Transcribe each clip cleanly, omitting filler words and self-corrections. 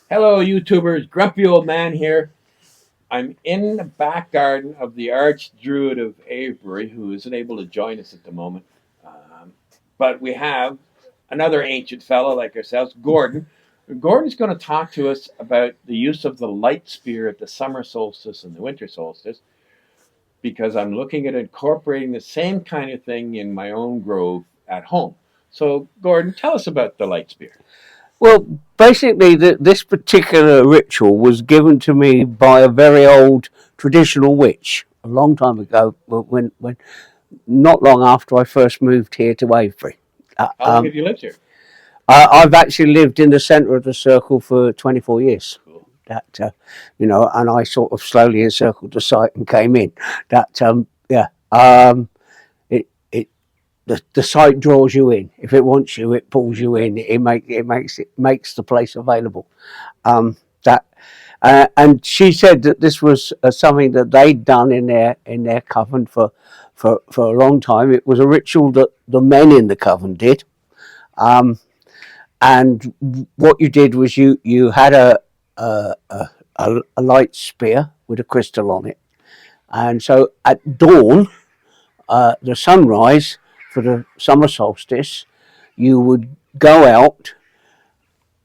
Hello, YouTubers. Grumpy Old Man here. I'm in the back garden of the Arch Druid of Avebury, who isn't able to join us at the moment. Um, but we have another ancient fellow like ourselves, Gordon. Gordon's going to talk to us about the use of the light spear at the summer solstice and the winter solstice, because I'm looking at incorporating the same kind of thing in my own grove at home. So, Gordon, tell us about the light spear. Well, basically, this particular ritual was given to me by a very old traditional witch a long time ago, when not long after I first moved here to Avebury. Uh, How long um, have you lived here? I've actually lived in the centre of the circle for 24 years. Cool. And I sort of slowly encircled the site and came in. It the site draws you in. If it wants you, it pulls you in. It makes the place available. Um, that and she said that this was something that they'd done in their coven for a long time. It was a ritual that the men in the coven did. Um, and what you did was you had a light spear with a crystal on it, and so at dawn, the sunrise for the summer solstice, you would go out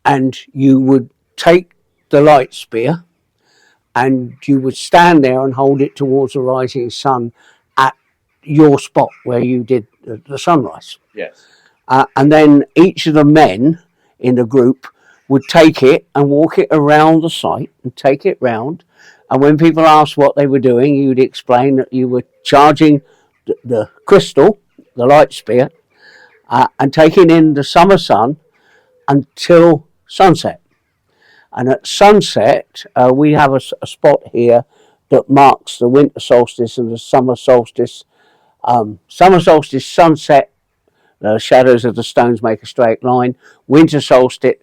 and you would take the light spear and you would stand there and hold it towards the rising sun at your spot where you did the sunrise. Yes. And then each of the men in the group would take it and walk it around the site and take it round. And when people asked what they were doing, you'd explain that you were charging the crystal, the light spear, and taking in the summer sun until sunset. And at sunset, we have a spot here that marks the winter solstice and the summer solstice. Summer solstice sunset, the shadows of the stones make a straight line. Winter solstice,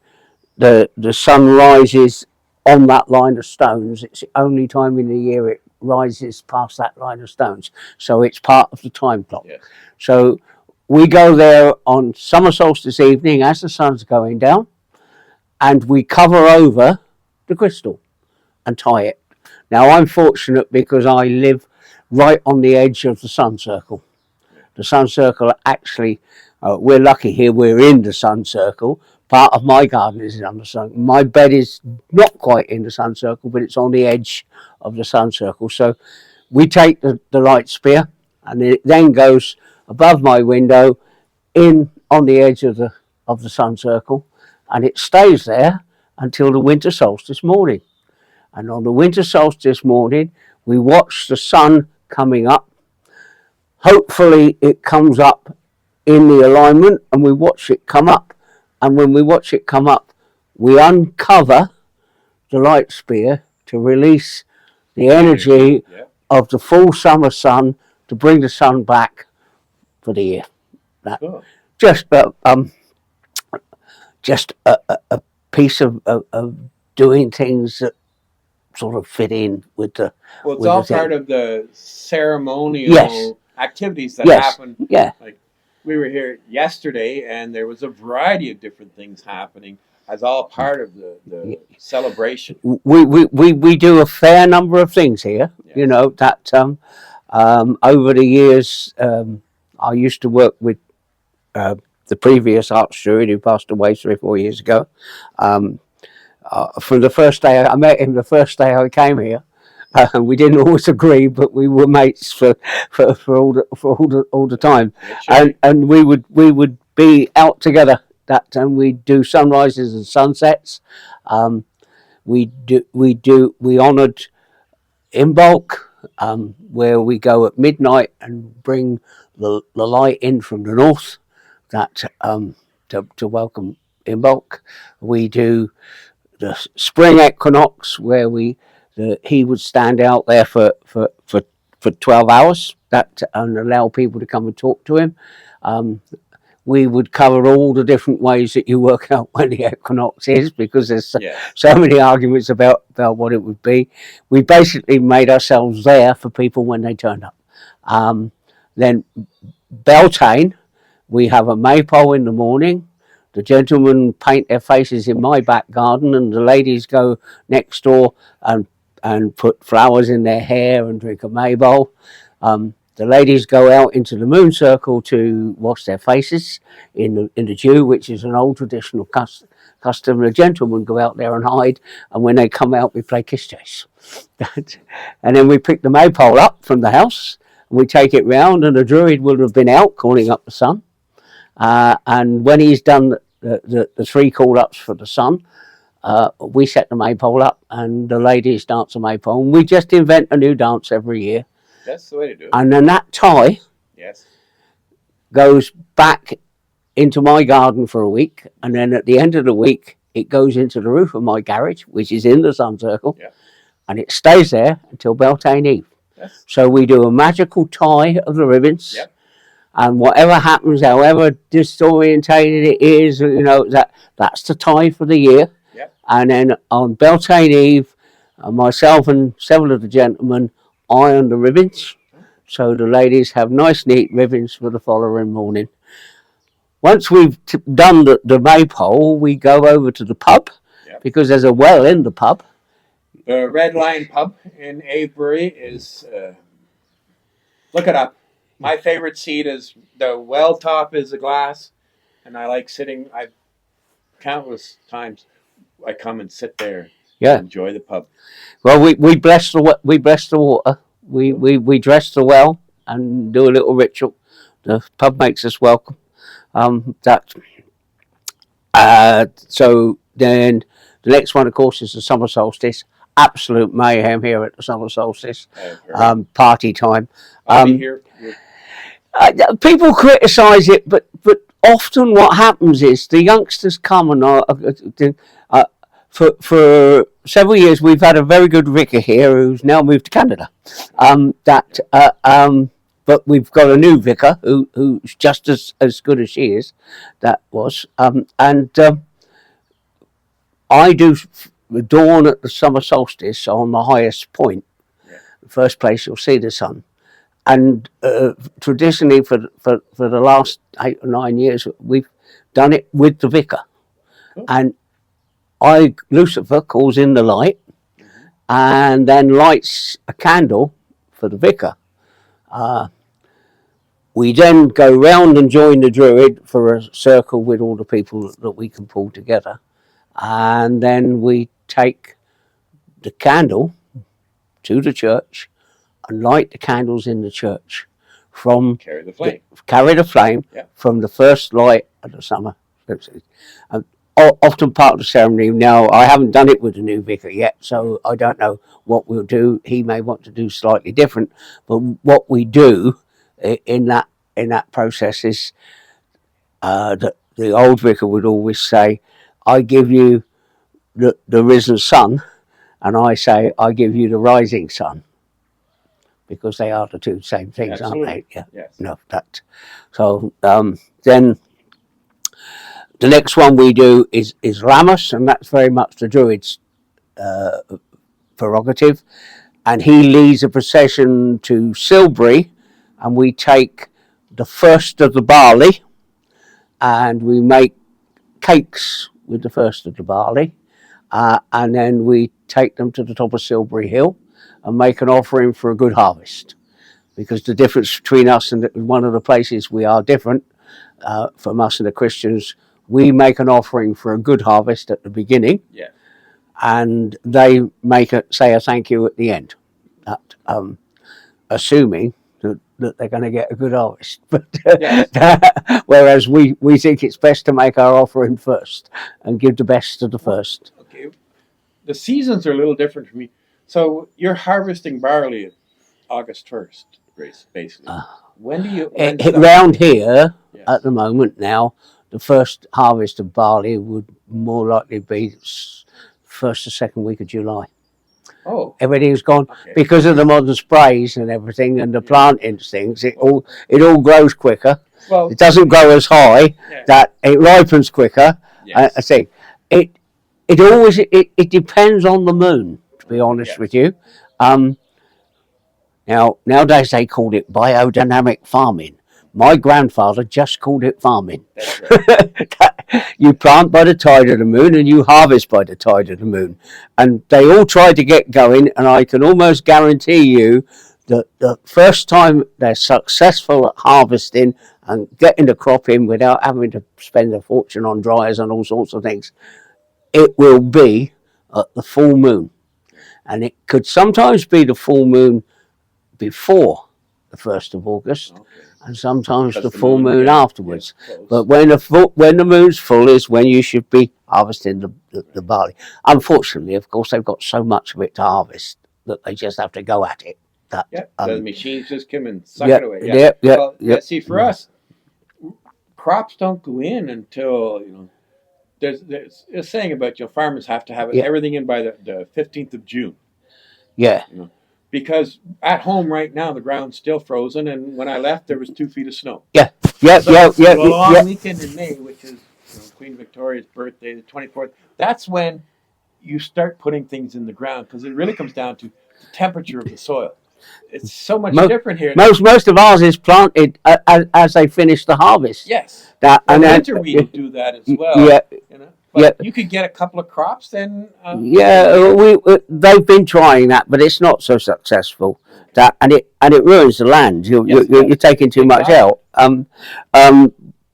the sun rises on that line of stones. It's the only time in the year it rises past that line of stones. So it's part of the time clock. Yes. So we go there on summer solstice evening as the sun's going down, and we cover over the crystal and tie it. Now I'm fortunate because I live right on the edge of the sun circle. The sun circle actually, we're lucky here, we're in the sun circle. Part of my garden is on the sun. My bed is not quite in the sun circle, but it's on the edge of the sun circle. So we take the light spear and it then goes above my window in on the edge of the sun circle, and it stays there until the winter solstice morning. And on the winter solstice morning, we watch the sun coming up. Hopefully, it comes up in the alignment, and we watch it come up. And when we watch it come up, we uncover the light spear to release the energy of the full summer sun to bring the sun back for the year. That Cool. just just a piece of doing things that sort of fit in with the. Well, it's with all the thing. part of the ceremonial Yes. activities that Yes. happen. Yeah. Like we were here yesterday, and there was a variety of different things happening as all part of the celebration. We do a fair number of things here. Yes. You know that over the years, I used to work with the previous arch druid who passed away 3 or 4 years ago. From the first day I met him, the first day I came here, we didn't always agree, but we were mates for all the time, and we would be out together. And we do sunrises and sunsets. We honoured Imbolc, where we go at midnight and bring the light in from the north, to welcome Imbolc. We do the spring equinox, where he would stand out there for 12 hours and allow people to come and talk to him. We would cover all the different ways that you work out when the equinox is, because there's so many arguments about what it would be. We basically made ourselves there for people when they turned up. Then Beltane, we have a maypole in the morning the gentlemen paint their faces in my back garden, and the ladies go next door and put flowers in their hair and drink a Maybole. The ladies go out into the moon circle to wash their faces in the dew, which is an old traditional custom. The gentlemen go out there and hide, and when they come out, we play kiss chase. And then we pick the maypole up from the house, and we take it round, and the Druid will have been out calling up the sun. And when he's done the three call-ups for the sun, we set the maypole up, and the ladies dance a maypole. And we just invent a new dance every year. That's the way to do it. And then that tie goes back into my garden for a week, and then at the end of the week, it goes into the roof of my garage, which is in the sun circle, and it stays there until Beltane Eve. So we do a magical tie of the ribbons. And whatever happens, however disorientated it is, that's the tie for the year. And then on Beltane Eve, myself and several of the gentlemen iron the ribbons, so the ladies have nice neat ribbons for the following morning. Once we've done the maypole, we go over to the pub, because there's a well in the pub. The Red Lion Pub in Avebury is, look it up. My favorite seat is the well top is a glass, and I like sitting. Countless times I come and sit there. Enjoy the pub. Well, we bless the water. We dress the well and do a little ritual. The pub makes us welcome. So then the next one, of course, is the summer solstice. Absolute mayhem here at the summer solstice. Party time. I'll be here. People criticise it, but often what happens is the youngsters come and for several years we've had a very good vicar here who's now moved to Canada. But we've got a new vicar who's just as good as she is. That was I do the dawn at the summer solstice on the highest point. The first place you'll see the sun. And traditionally, for the last 8 or 9 years, we've done it with the vicar. And Lucifer calls in the light, and then lights a candle for the vicar. We then go round and join the Druid for a circle with all the people that we can pull together, and then we take the candle to the church and light the candles in the church from carry the flame, from the first light of the summer. Often part of the ceremony. Now, I haven't done it with the new vicar yet, so I don't know what we'll do. He may want to do slightly different, but what we do in that process is that the old vicar would always say, "I give you the risen sun," and I say, "I give you the rising sun." Because they are the two same things, Absolutely. Aren't they? Yeah. Yes. No, that. So then the next one we do is Lammas, and that's very much the Druid's prerogative. And he leads a procession to Silbury, and we take the first of the barley, and we make cakes with the first of the barley, and then we take them to the top of Silbury Hill and make an offering for a good harvest. Because the difference between us and one of the places we are different from us and the Christians, we make an offering for a good harvest at the beginning, and they say a thank you at the end, assuming that they're going to get a good harvest. But whereas we think it's best to make our offering first and give the best to the first. Okay, the seasons are a little different for me. So you're harvesting barley August 1st, basically. When do you... Round here, at the moment now, the first harvest of barley would more likely be first or second week of July. Oh. Everything's gone. Okay. Because of the modern sprays and everything and the planting things, it all grows quicker. Well, it doesn't grow as high, that it ripens quicker. I think it depends on the moon, to be honest with you. Now, nowadays they call it biodynamic farming. My grandfather just called it farming. That's right. You plant by the tide of the moon and you harvest by the tide of the moon. And they all try to get going, and I can almost guarantee you that the first time they're successful at harvesting and getting the crop in without having to spend a fortune on dryers and all sorts of things, it will be at the full moon. And it could sometimes be the full moon before the 1st of August, and sometimes the full moon afterwards. But when the moon's full is when you should be harvesting the barley. Unfortunately, of course, they've got so much of it to harvest that they just have to go at it. The machines just come and suck it away. See, for us, crops don't go in until, there's a saying about farmers have to have everything in by the 15th of June. Yeah. Because at home right now the ground's still frozen, and when I left there was 2 feet of snow. The long weekend in May, which is Queen Victoria's birthday, the 24th. That's when you start putting things in the ground, because it really comes down to the temperature of the soil. It's so much different here. Most of ours is planted as they finish the harvest. Yes. And winter wheat will do that as well. But you could get a couple of crops then. They've been trying that, but it's not so successful. And it ruins the land. You're taking too much out.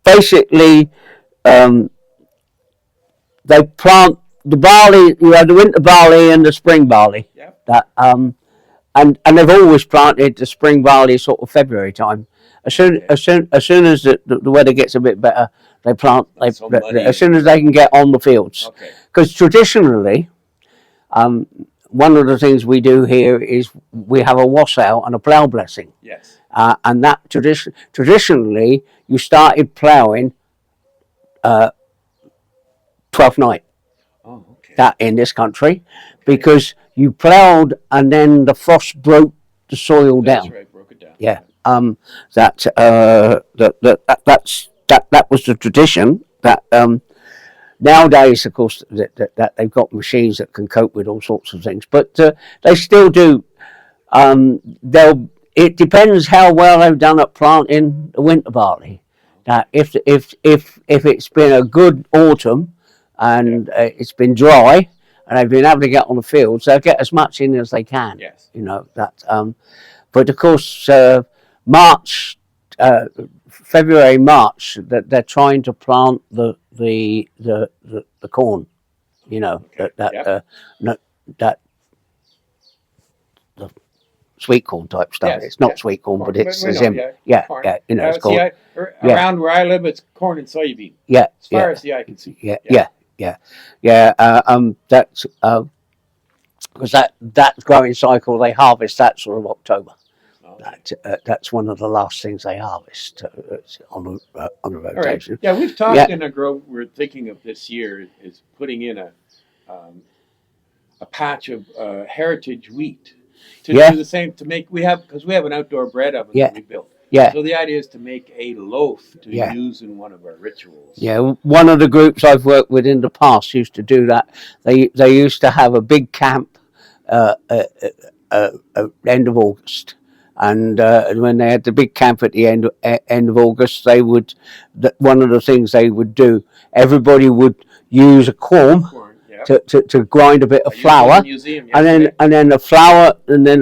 Basically, they plant the barley. You have the winter barley and the spring barley. And they've always planted the spring barley sort of February time. As soon as the weather gets a bit better, they plant. As soon as they can get on the fields, because traditionally, one of the things we do here is we have a wassout and a plough blessing. Yes. And that traditionally you started ploughing 12th night. Oh, okay. That in this country, because you ploughed and then the frost broke the soil down. That's right, broke it down. Yeah. That was the tradition. Nowadays, of course, that they've got machines that can cope with all sorts of things, but they still do. It depends how well they've done at planting the winter barley. Now, if it's been a good autumn and it's been dry and they've been able to get on the fields, they'll get as much in as they can. Yes. But of course, March, February, March, that they're trying to plant the corn, the sweet corn type stuff. It's not sweet corn, but it's corn. It's called. Around where I live, it's corn and soybean. Yeah, as far as the eye can see. That's because that growing cycle they harvest that sort of October. That's one of the last things they harvest on a rotation. Right. Yeah, we've talked in a grow. We're thinking of this year is putting in a patch of heritage wheat to do the same because we have an outdoor bread oven that we built. Yeah. So the idea is to make a loaf to use in one of our rituals. Yeah, one of the groups I've worked with in the past used to do that. They used to have a big camp end of August. And when they had the big camp at the end of August, they would. One of the things they would do, everybody would use a corn to grind a bit of flour, and then the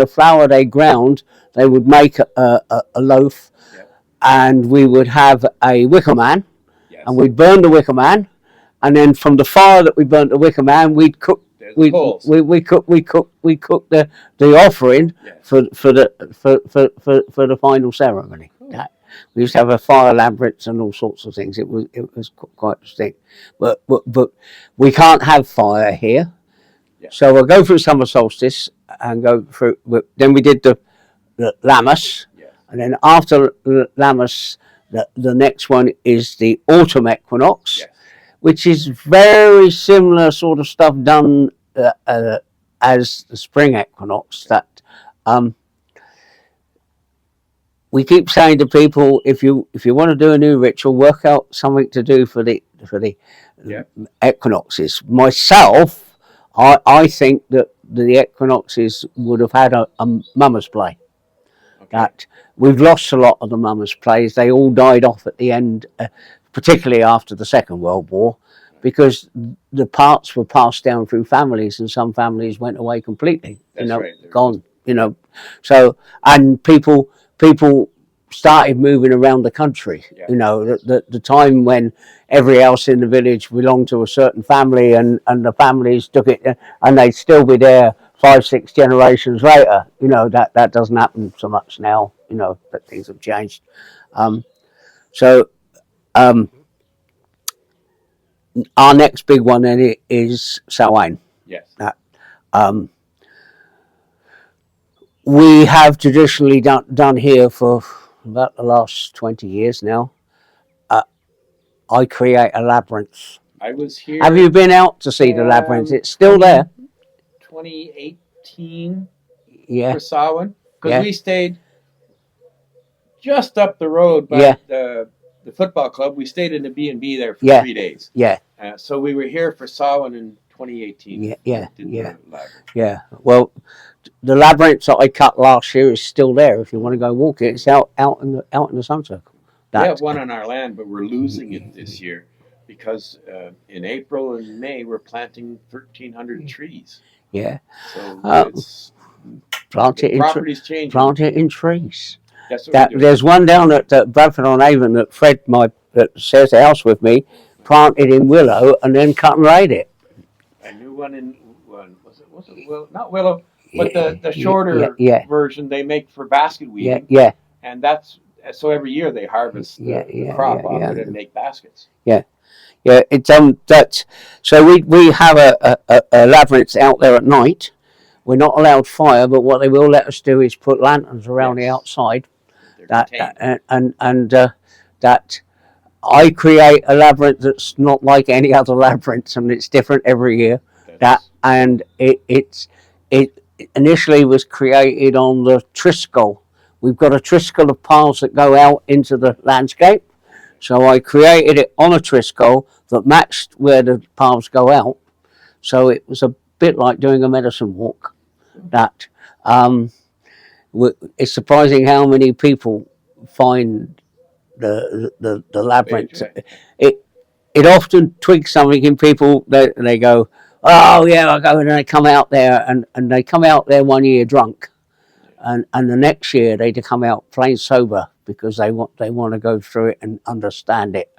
flour they ground, they would make a loaf, and we would have a wicker man, and we'd burn the wicker man, and then from the fire that we burnt the wicker man, we'd cook. We cook the offering for the final ceremony. Cool. We used to have a fire labyrinth and all sorts of things. It was quite distinct, but we can't have fire here. Yeah. So we'll go through summer solstice and go through. Then we did the Lammas, and then after Lammas, the next one is the autumn equinox. Yes. Which is very similar sort of stuff done as the spring equinox. That we keep saying to people, if you want to do a new ritual, work out something to do for the equinoxes. Myself, I think that the equinoxes would have had a mummers play. That we've lost a lot of the mummers plays. They all died off at the end. particularly after the Second World War, because the parts were passed down through families, and some families went away completely. That's right. Gone. So and people started moving around the country. Yeah. The time when every house in the village belonged to a certain family, and the families took it, and they'd still be there 5-6 generations later. That doesn't happen so much now. That things have changed. So our next big one then is Samhain. Yes. We have traditionally done here for about the last 20 years now. I create a labyrinth. I was here. Have you been out to see the labyrinth? It's still there. 2018 Yeah. for Samhain, because Yeah. we stayed just up the road by the football club. We stayed in a B&B there for 3 days. Yeah. So we were here for Samhain in 2018. Yeah. Well, the labyrinth that I cut last year is still there. If you want to go walk it, it's out in the sun circle. We have one on our land, but we're losing it this year because in April and May we're planting 1,300 trees. Yeah. So it's plant it in trees. That's what there's one down at Bradford-on-Avon that Fred, that shares the house with me, planted in willow and then cut and laid it. I knew one in was it Willow? Not willow, but the shorter version they make for basket weaving. Yeah. And that's so every year they harvest the crop off it and make baskets. Yeah. It's that. So we have a labyrinth out there at night. We're not allowed fire, but what they will let us do is put lanterns around the outside. That I create a labyrinth that's not like any other labyrinth, and it's different every year. It initially was created on the Triskel. We've got a Triskel of paths that go out into the landscape. So I created it on a Triskel that matched where the paths go out. So it was a bit like doing a medicine walk. It's surprising how many people find the labyrinth. It often twigs something in people that they go, oh yeah, I go, and they come out there and they come out there one year drunk, and the next year they come out plain sober because they want to go through it and understand it.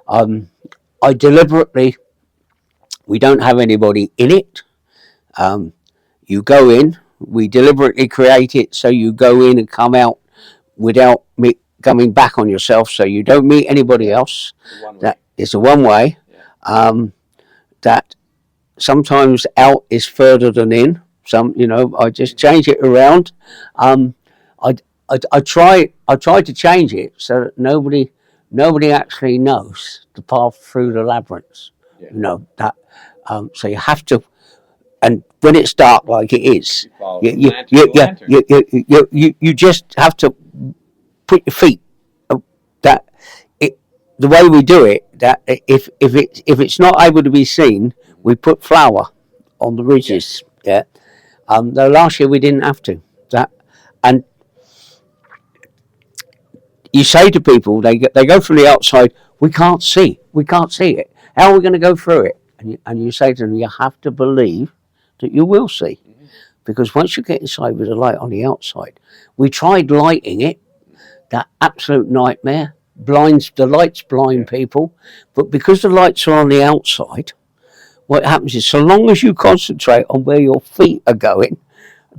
I deliberately, we don't have anybody in it. You go in. We deliberately create it so you go in and come out without coming back on yourself, so you don't meet anybody else. That it's a one way. That sometimes out is further than in. I just change it around. I try to change it so that nobody actually knows the path through the labyrinths. So you have to. And when it's dark like it is, you just have to put your feet. The way we do it, that if it's not able to be seen, we put flour on the ridges. Though last year we didn't have to. And you say to people, they go from the outside. We can't see it. How are we going to go through it? And you say to them, you have to believe that you will see, because once you get inside with the light on the outside, we tried lighting it, that absolute nightmare. The lights blind people, but because the lights are on the outside, what happens is, so long as you concentrate on where your feet are going,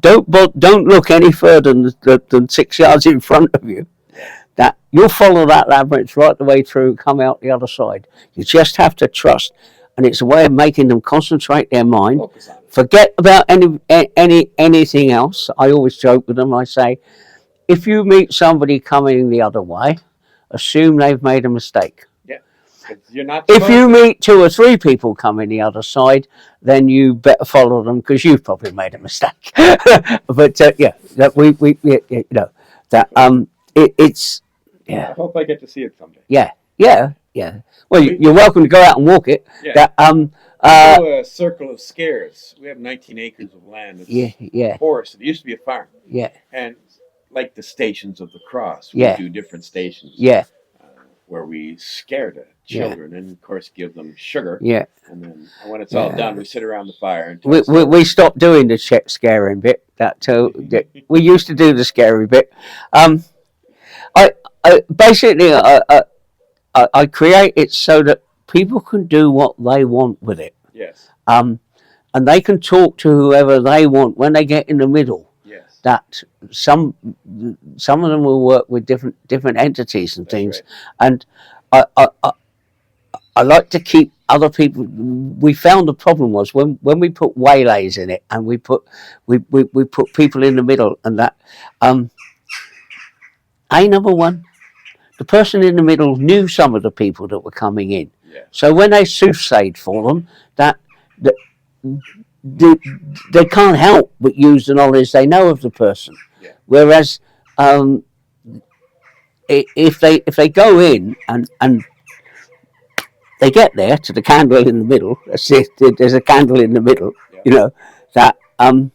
don't look any further than 6 yards in front of you. That you'll follow that labyrinth right the way through, come out the other side. You just have to trust. And it's a way of making them concentrate their mind, forget about anything else. I always joke with them. I say, if you meet somebody coming the other way, assume they've made a mistake. You're not. If you meet 2 or 3 people coming the other side, then you better follow them because you've probably made a mistake. But it's. I hope I get to see it someday. Yeah. Well, you're welcome to go out and walk it. A circle of scares. We have 19 acres of land. It's forest. It used to be a farm. Yeah. And like the Stations of the Cross, we do different stations. Yeah. where we scare the children and of course give them sugar. Yeah. And then when it's all done, we sit around the fire and tell We stories. stopped doing the scaring bit. We used to do the scary bit. I, basically I create it so that people can do what they want with it. Yes. And they can talk to whoever they want when they get in the middle. Yes. That some of them will work with different entities and That's things, right. and I like to keep other people. We found the problem was when we put waylays in it, and we put people in the middle, and that number one, the person in the middle knew some of the people that were coming in. Yeah. So when they soothsayed for them, that they can't help but use the knowledge they know of the person. Yeah. Whereas if they go in and they get there to the candle in the middle, there's a candle in the middle, Yeah. That and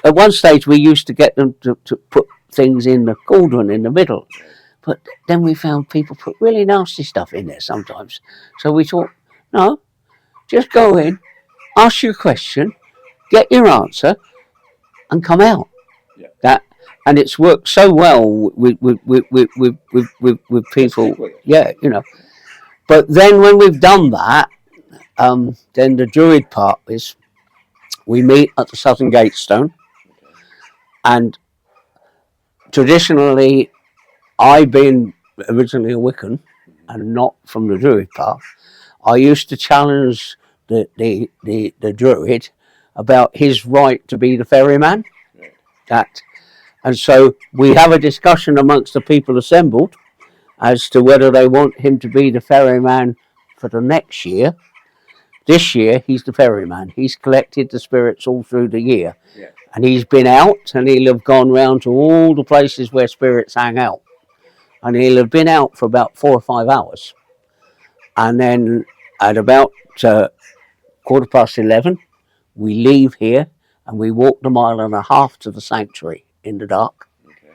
at one stage we used to get them to put things in the cauldron in the middle. Right. But then we found people put really nasty stuff in there sometimes. So we thought, no, just go in, ask your question, get your answer, and come out. Yeah. And it's worked so well with people. Yeah, But then when we've done that, then the Druid part is we meet at the Southern Gatestone, Okay. and traditionally, I've been originally a Wiccan and not from the Druid path. I used to challenge the Druid about his right to be the ferryman. Right. And so we have a discussion amongst the people assembled as to whether they want him to be the ferryman for the next year. This year, he's the ferryman. He's collected the spirits all through the year. Yeah. And he's been out, and he'll have gone round to all the places where spirits hang out. And he'll have been out for about 4 or 5 hours. And then at about 11:15, we leave here and we walk the 1.5 miles to the sanctuary in the dark. Okay.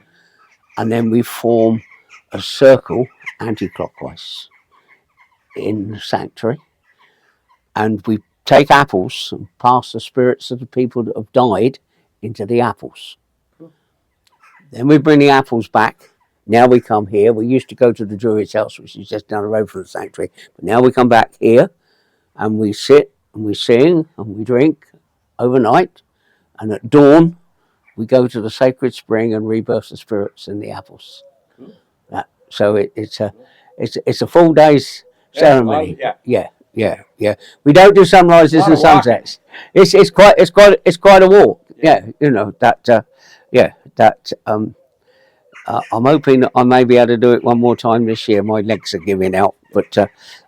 And then we form a circle anti-clockwise in the sanctuary. And we take apples and pass the spirits of the people that have died into the apples. Cool. Then we bring the apples back. Now we come here. We used to go to the Druid's house, which is just down the road from the sanctuary. But now we come back here and we sit and we sing and we drink overnight. And at dawn, we go to the sacred spring and rebirth the spirits in the apples. Cool. So it's a full day's ceremony. Yeah. We don't do sunrises and sunsets. It's quite a walk. I'm hoping that I may be able to do it one more time this year. My legs are giving out, but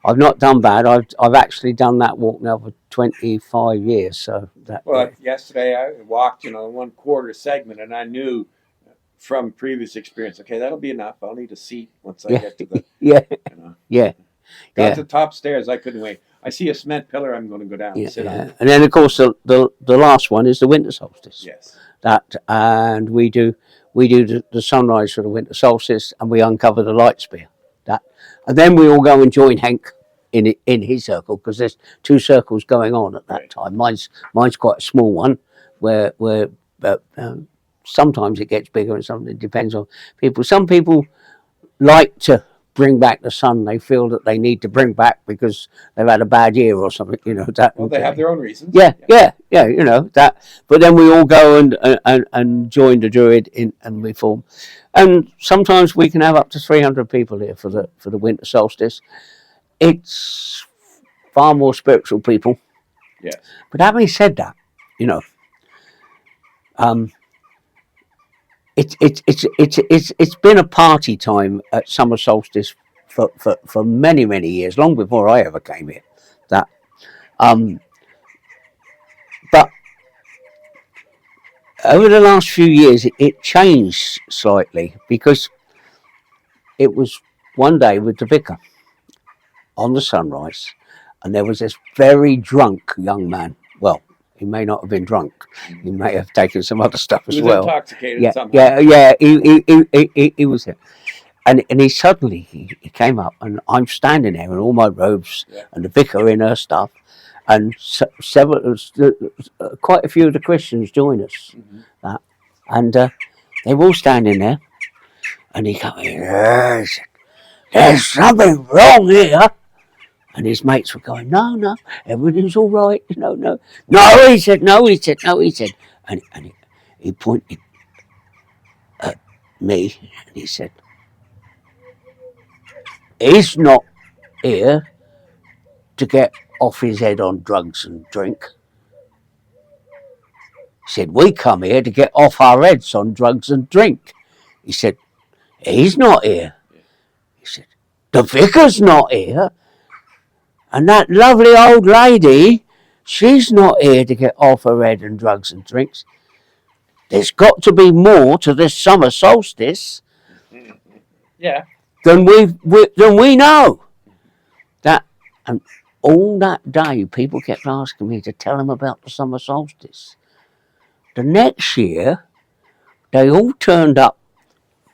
I've not done bad. I've actually done that walk now for 25 years. So yesterday I walked 1/4 segment, and I knew from previous experience, okay, that'll be enough. I'll need a seat once I get to the Got to the top stairs. I couldn't wait. I see a cement pillar. I'm going to go down and sit on it. And then of course the last one is the winter solstice. Yes. And we do the sunrise for the winter solstice, and we uncover the light spear. And then we all go and join Hank in his circle, because there's 2 circles going on at that time. Mine's quite a small one, where sometimes it gets bigger, and sometimes it depends on people. Some people like to bring back the sun. They feel that they need to bring back because they've had a bad year or something. Well, they have their own reasons. Yeah. But then we all go and join the Druid and we form. And sometimes we can have up to 300 people here for the winter solstice. It's far more spiritual people. Yes. But having said that, it's been a party time at summer solstice for many years, long before I ever came here. But over the last few years, it changed slightly, because it was one day with the vicar on the sunrise, and there was this very drunk young man. Well, he may not have been drunk. He may have taken some other stuff as well. He was intoxicated somehow. Yeah. He was here. And he suddenly he came up, and I'm standing there in all my robes, Yeah. and the vicar in her stuff, and several, quite a few of the Christians join us, Mm-hmm. and they were all standing there, and he came in, there's something wrong here. And his mates were going, no, everything's all right. No. No, he said, no, he said. And he pointed at me and he said, he's not here to get off his head on drugs and drink. He said, we come here to get off our heads on drugs and drink. He said, he's not here. He said, the vicar's not here. And that lovely old lady, she's not here to get off her head and drugs and drinks. There's got to be more to this summer solstice Yeah. than we know. That, and all that day, people kept asking me to tell them about the summer solstice. The next year, they all turned up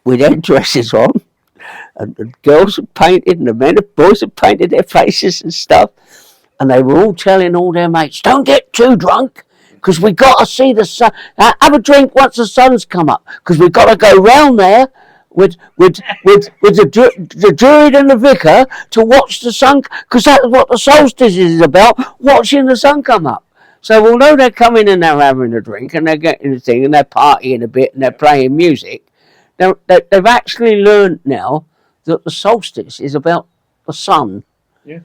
with headdresses on, and the girls had painted, and the boys had painted their faces and stuff, and they were all telling all their mates, don't get too drunk, because we got to see the sun. Have a drink once the sun's come up, because we got to go round there with the Druid and the vicar to watch the sun, because that's what the solstice is about, watching the sun come up. So although they're coming and they're having a drink and they're getting the thing and they're partying a bit and they're playing music, they've actually learned now that the solstice is about the sun. Yeah.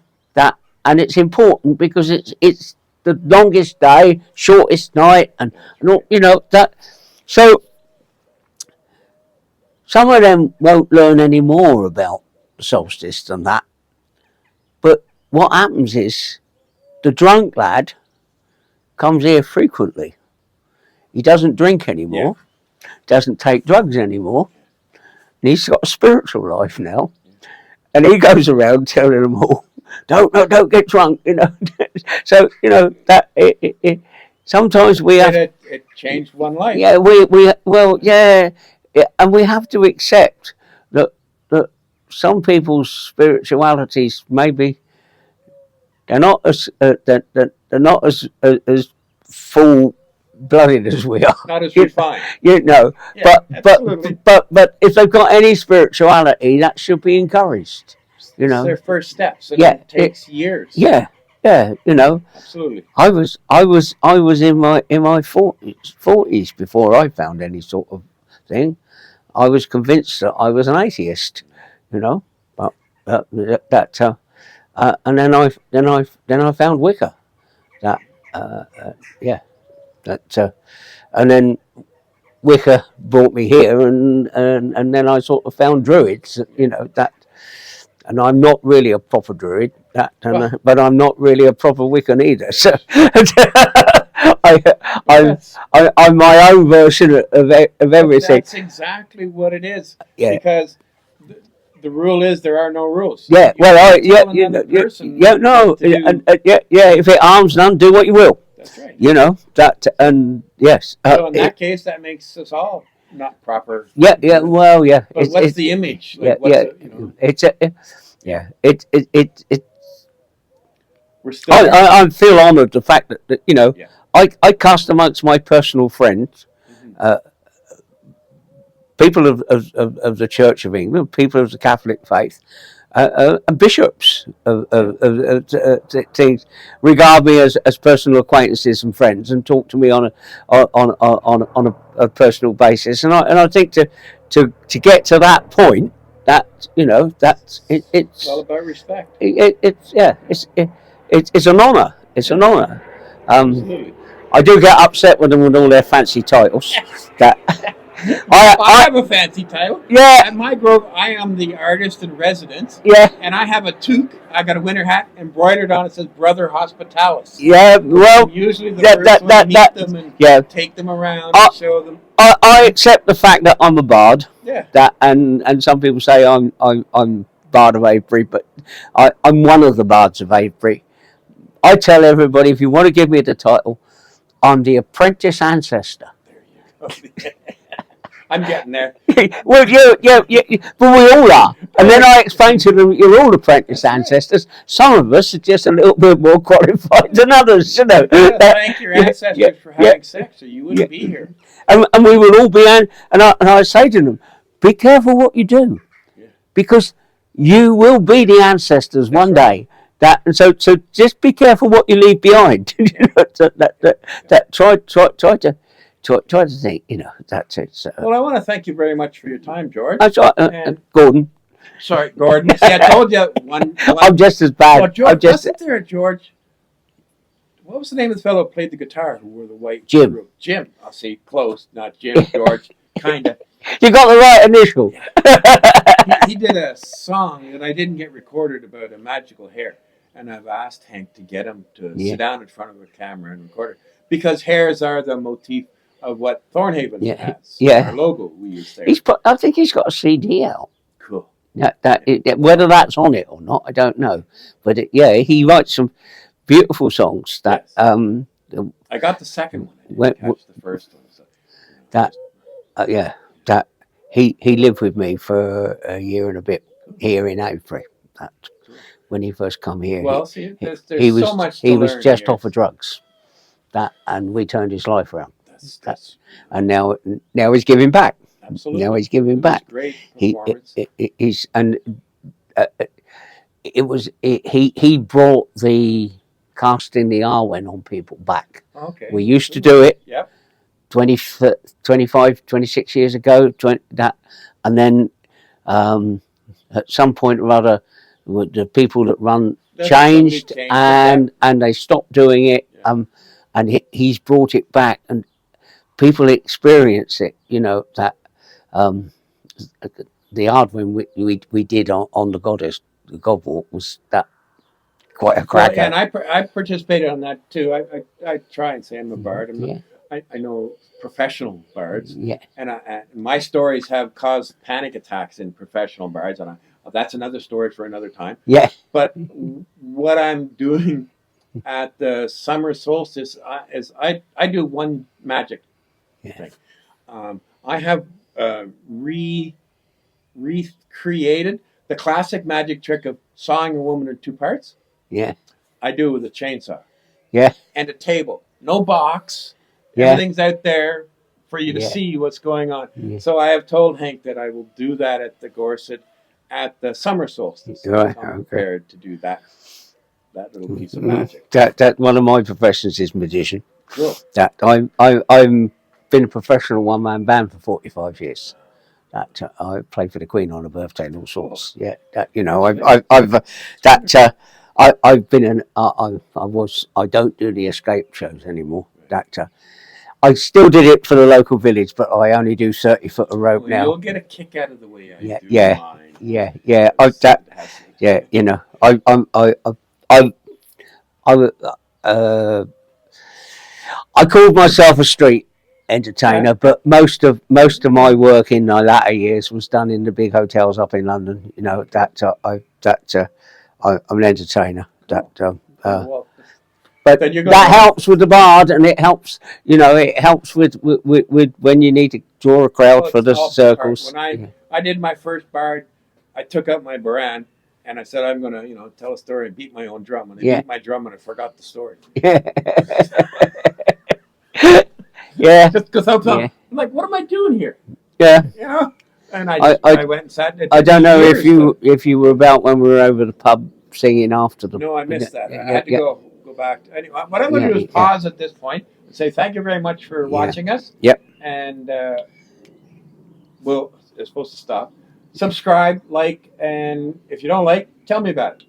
And it's important because it's the longest day, shortest night, and all, that. So some of them won't learn any more about the solstice than that. But what happens is the drunk lad comes here frequently. He doesn't drink anymore, doesn't take drugs anymore, and he's got a spiritual life now. And he goes around telling them all, don't get drunk, So that sometimes we have. It changed one life. Yeah, and we have to accept that some people's spiritualities maybe they're not as full blooded as we are. Not as refined. Yeah, but if they've got any spirituality, that should be encouraged. It's their first steps. And it takes years. Yeah. Absolutely. I was in my 40s before I found any sort of thing. I was convinced that I was an atheist, but and then I found Wicca. And then Wicca brought me here, and then I sort of found Druids, and I'm not really a proper Druid, but I'm not really a proper Wiccan either. So I'm my own version of everything. That's exactly what it is. Yeah. Because the rule is there are no rules. Yeah. If it harms none, do what you will. That's right. And yes. So in that case, that makes us all not proper. Yeah. But what's the image? We're still. I feel honoured the fact that I cast amongst my personal friends, people of the Church of England, people of the Catholic faith, and bishops of things regard me as personal acquaintances and friends, and talk to me on a personal basis. And I think to get to that point, that that's it's all about respect. It's an honour. It's an honour. Absolutely. I do get upset with them with all their fancy titles. I have a fancy title. Yeah. At my grove, I am the artist in residence. Yeah. And I have a toque. I got a winter hat embroidered on it. Says Brother Hospitalis. Yeah. Well, I'm usually the first one to meet them and take them around and show them. I accept the fact that I'm a bard. Yeah. And some people say I'm Bard of Avebury, but I'm one of the bards of Avebury. I tell everybody, if you want to give me the title, I'm the apprentice ancestor. There you go. I'm getting there. Well, but we all are. And then I explained to them, you're all apprentice ancestors. Some of us are just a little bit more qualified than others, you know. You gotta thank your ancestors for having sex, or you wouldn't be here. And we will all be, and I say to them, be careful what you do, because you will be the ancestors one day. That, and so just be careful what you leave behind. You know, try to think. You know, that's it. So. Well, I want to thank you very much for your time, George. That's right, Gordon. Sorry, Gordon. See, I told you one. I'm just as bad. Well, George, wasn't there a George? What was the name of the fellow who played the guitar who wore the white Jim. robe? Jim. I'll see. Close. Not Jim. George. Kinda. You got the right initial. He did a song that I didn't get recorded about a magical hair, and I've asked Hank to get him to sit down in front of a camera and record it, because hairs are the motif of what Thornhaven has. Our logo we use there. I think he's got a CD out. Cool. Whether that's on it or not, I don't know. But he writes some beautiful songs. That I got the second one. I didn't catch the first one. So, that he lived with me for a year and a bit here in Avebury. That when he first come here. Well, there's so much to learn. He was just off of drugs. And we turned his life around. And now he's giving back. Absolutely. Now he's giving back. Great performance. He brought the casting the Arwen on people back. Okay. We used to do it. Yep. 25, 26 years ago. And then at some point or other, the people that run changed, and they stopped doing it. Yeah. And he's brought it back, and people experience it. You know that the Arwen we did on the Goddess, the God Walk, was that quite a cracker. And I participated on that too. I try and say I'm a bard. I know professional bards. Yeah. And my stories have caused panic attacks in professional bards, and that's another story for another time. Yeah. But what I'm doing at the summer solstice is I do one magic thing. I have recreated the classic magic trick of sawing a woman in two parts. Yeah. I do it with a chainsaw. Yeah. And a table. No box. Yeah. Everything's out there for you to see what's going on. Yeah. So I have told Hank that I will do that at the Gorset at the summer solstice. Right. I'm prepared to do that little piece of magic. That one of my professions is magician. Cool. That I've been a professional one man band for 45 years. That I played for the Queen on her birthday and all sorts. Yeah. That I've been I don't do the escape shows anymore. That I still did it for the local village, but I only do 30-foot of rope now. You'll get a kick out of the way I do mine. Yeah. You know, I called myself a street entertainer, but most of my work in my latter years was done in the big hotels up in London. You know I'm an entertainer. But that helps with the bard, and it helps. You know, it helps with when you need to draw a crowd for the circles. When I did my first bard, I took out my baran and I said I'm going to tell a story and beat my own drum. And I beat my drum and I forgot the story. Yeah. Just because I'm like, what am I doing here? Yeah. You know. And I went and sat. I don't know if you were about when we were over the pub singing after them. No, I missed that. I had to go back. Anyway, what I'm going to do is pause at this point and say thank you very much for watching us. Yep. And it's supposed to stop. Subscribe, like, and if you don't like, tell me about it.